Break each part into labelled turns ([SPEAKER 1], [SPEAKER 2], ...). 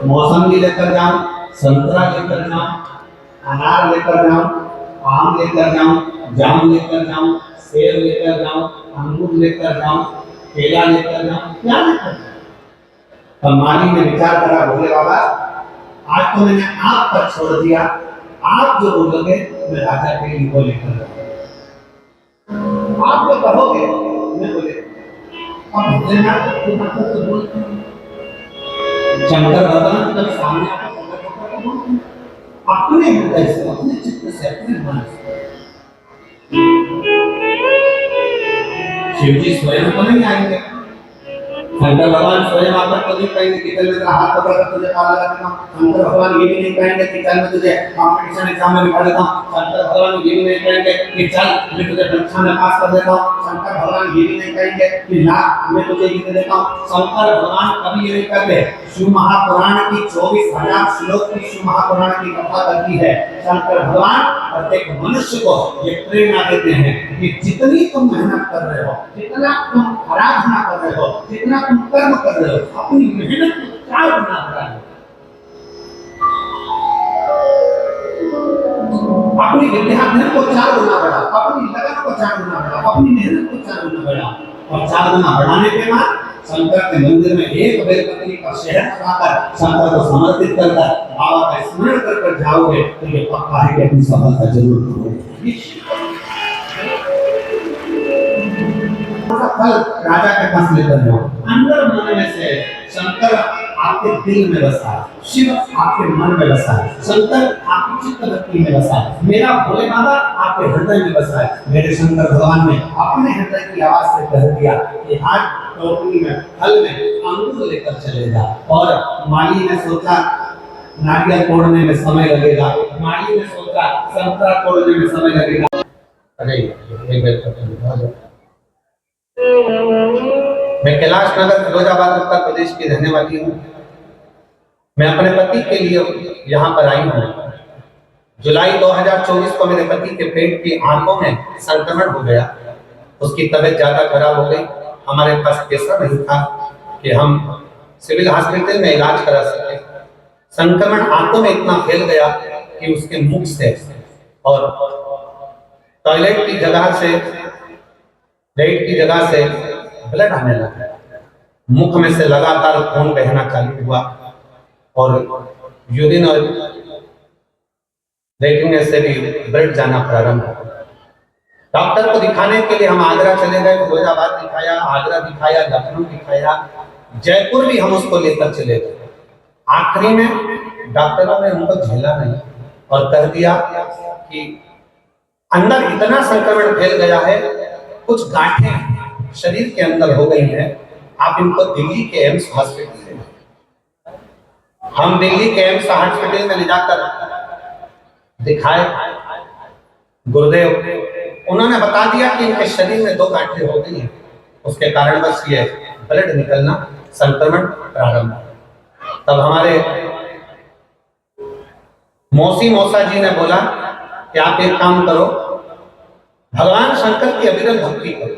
[SPEAKER 1] मौसमी लेकर जाऊं, संतरा लेकर जाऊं, अनार लेकर जाऊं, आम लेकर जाऊं, जाम लेकर जाऊं, सेब लेकर जाऊं, अंगूर लेकर जाऊं, केला लेकर जाऊं, क्या लेकर जाऊं? तब माली ने विचार करा, बोले बाबा आज तो मैंने आप पर छोड़ दिया, आप जो बोलोगे मैं राजा के लिए वो लेकर जाऊंगा, आप जो कहोगे मैं बोले। अब भोलेनाथ तो बोलते हैं, शंकर भगवान जब सामने अपने हृदय से, अपने चित्त से, अपने मन से, शिव जी स्वयं तो नहीं आएंगे, शंकर भगवान स्वयं आकर तो नहीं कहेंगे कि चल मेरा हाथ पकड़कर तुझे पार लगा देता हूँ। शंकर भगवान ये भी नहीं कहेंगे कि चल मैं तुझे कॉम्पिटिशन एग्जाम में बिठा देता हूँ। शंकर भगवान ये भी नहीं कहेंगे कि चल मैं तुझे परीक्षा में पास कर देता हूँ। शंकर भगवान ये भी नहीं कहेंगे कि ना मैं तुझे ये दे देता हूँ। शंकर भगवान कभी ये नहीं कहते। शिव महापुराण की 24,000 श्लोक की शिव महापुराण की कथा करती है। शंकर भगवान प्रत्येक मनुष्य को ये प्रेरणा देते हैं कि जितनी तुम मेहनत कर रहे हो, जितना तुम आराधना कर रहे हो, जितना तुम कर्म कर रहे हो, अपनी मेहनत को 4 गुना बढ़ाओ, अपनी विद्याध्ययन को 4 गुना बढ़ाओ, अपनी लगन को 4 गुना बढ़ाओ, अपनी मेहनत को 4 गुना बढ़ाओ। और 4 गुना बढ़ाने के बाद शंकर के मंदिर में एक बेलपत्री का शहद लगाकर शंकर को समर्पित कर बाबा का स्मरण कर जाओगे तो ये पक्का है कि अपनी सफलता जरूर मिलेगी। फल राजा के पास लेकर जाओ। अंदर मन में से शंकर आपके दिल में बसा है, शिव आपके मन में बसा है, शंकर आपकी चित्त वृत्ति में बसा है, मेरा भोले बाबा आपके हृदय में बसा है। मेरे शंकर भगवान ने अपने हृदय की आवाज से कह दिया कि आज टोकरी में फल में अंगूर लेकर चलेगा। और माली ने सोचा नारियल तोड़ने में समय लगेगा, माली ने सोचा संतरा तोड़ने में समय लगेगा। अरे एक मिनट, मैं कैलाश नगर फिरोजाबाद उत्तर प्रदेश की रहने वाली हूँ। मैं अपने पति के लिए यहाँ पर आई हूँ। जुलाई 2024 को मेरे पति के पेट की आंतों में संक्रमण हो गया, उसकी तबीयत ज्यादा खराब हो गई। हमारे पास पैसा नहीं था कि हम सिविल हॉस्पिटल में इलाज करा सके। संक्रमण आंतों में इतना फैल गया कि उसके मुख से और टॉयलेट की जगह से, पेट की जगह से ब्लड आने लगा। मुख में से लगातार खून बहना चालू हुआ और यूरिन और लेटरिन से भी ब्लड जाना प्रारंभ हो गया। डॉक्टर को दिखाने के लिए हम आगरा चले गए, फिरोजाबाद दिखाया, आगरा दिखाया, लखनऊ दिखाया, जयपुर भी हम उसको लेकर चले गए। आखिरी में डॉक्टरों ने उनको झेला नहीं और कह दिया कि अंदर इतना संक्रमण फैल गया है, कुछ गांठें शरीर के अंदर हो गई हैं, आप इनको दिल्ली के एम्स हॉस्पिटल में। हम दिल्ली के एम्स हॉस्पिटल में ले जाकर दिखाए गुरुदेव, उन्होंने बता दिया कि इनके शरीर में 2 गांठें हो गई हैं, उसके कारण बस ये ब्लड निकलना, संक्रमण प्रारंभ। तब हमारे मौसा जी ने बोला कि आप एक काम करो, भगवान शंकर की अविरल भक्ति करो।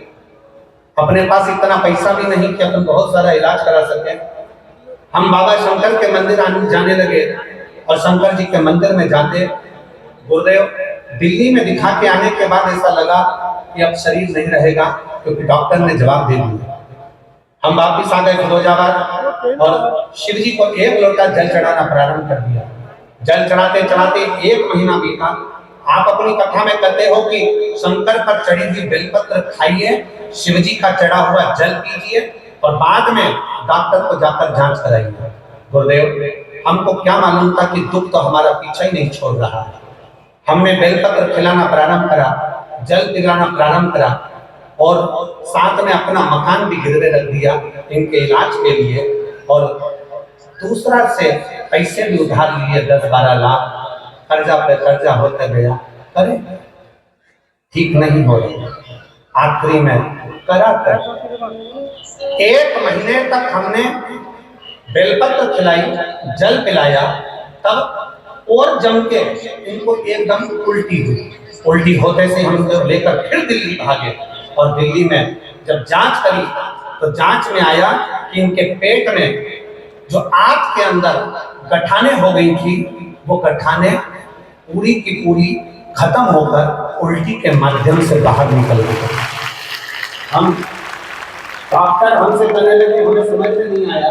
[SPEAKER 1] अपने पास इतना पैसा भी नहीं कि अपन बहुत सारा इलाज करा सके। हम बाबा शंकर के मंदिर जाने लगे और शंकर जी के मंदिर में जाते। गुरुदेव, दिल्ली में दिखा के आने के बाद ऐसा लगा कि अब शरीर नहीं रहेगा, क्योंकि डॉक्टर ने जवाब दे दिया। हम वापिस आ गए फिरोजाबाद और शिव जी को 1 लोटा जल चढ़ाना प्रारंभ कर दिया। जल चढ़ाते चढ़ाते 1 महीना बीता। आप अपनी कथा में कहते हो कि शंकर पर चढ़ी हुई बेलपत्र खाइए, शिव जी का चढ़ा हुआ जल पीजिए और बाद में डॉक्टर को जाकर जांच कराइए। गुरुदेव, हमको क्या मालूम था कि दुख तो हमारा पीछा ही नहीं छोड़ रहा है। हमने बेलपत्र खिलाना प्रारंभ करा, जल पिलाना प्रारंभ करा और साथ में अपना मकान भी गिरवे रख दिया इनके इलाज के लिए। और दूसरा से पैसे भी उधार लिए 10-12 लाख, कर्जा पे कर्जा होता गया। अरे ठीक नहीं हो रही। आखिरी में करा कर 1 महीने तक हमने बेलपत्र खिलाई, जल पिलाया, तब और जम के इनको एकदम उल्टी हुई। उल्टी होते से हम लेकर फिर दिल्ली भागे और दिल्ली में जब जांच करी तो जांच में आया कि इनके पेट में जो आंत के अंदर गठाने हो गई थी, वो गठाने पूरी की पूरी खत्म होकर उल्टी के माध्यम से बाहर निकल गई। हम डॉक्टर हमसे कहने लगे, हमें समझ में नहीं आया।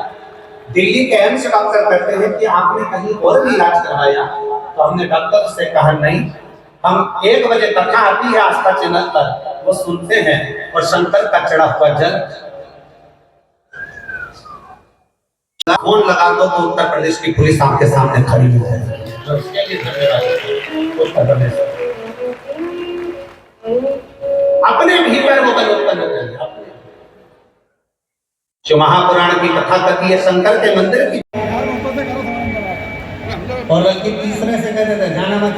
[SPEAKER 1] दिल्ली के एम्स डॉक्टर कहते हैं कि आपने कहीं और भी इलाज करवाया? तो हमने डॉक्टर से कहा नहीं, हम 1 बजे कथा आती है आस्था चैनल पर, वो सुनते हैं और शंकर का चढ़ा हुआ जल फोन लगा दो तो उत्तर प्रदेश की पुलिस आपके सामने खड़ी है। अपने भीतर वो बल उत्पन्न करिए। जो महापुराण की कथा कहती है शंकर के मंदिर की, और बल्कि तीसरे से कहते थे जाना मत,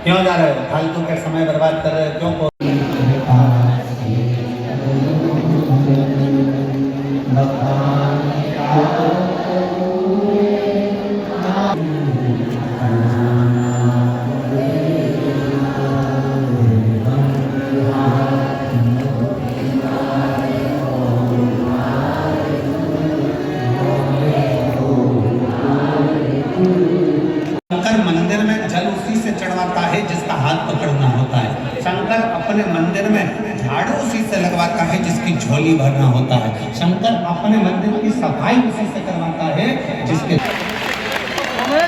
[SPEAKER 1] क्यों जा रहे हो, फालतू का समय बर्बाद कर रहे हो, क्यों मंदिर में जल उसी से चढ़वाता है जिसका हाथ पकड़ना होता है। शंकर अपने मंदिर में झाड़ू उसी से लगवाता है जिसकी झोली भरना होता है। शंकर अपने मंदिर की सफाई उसी से करवाता है जिसके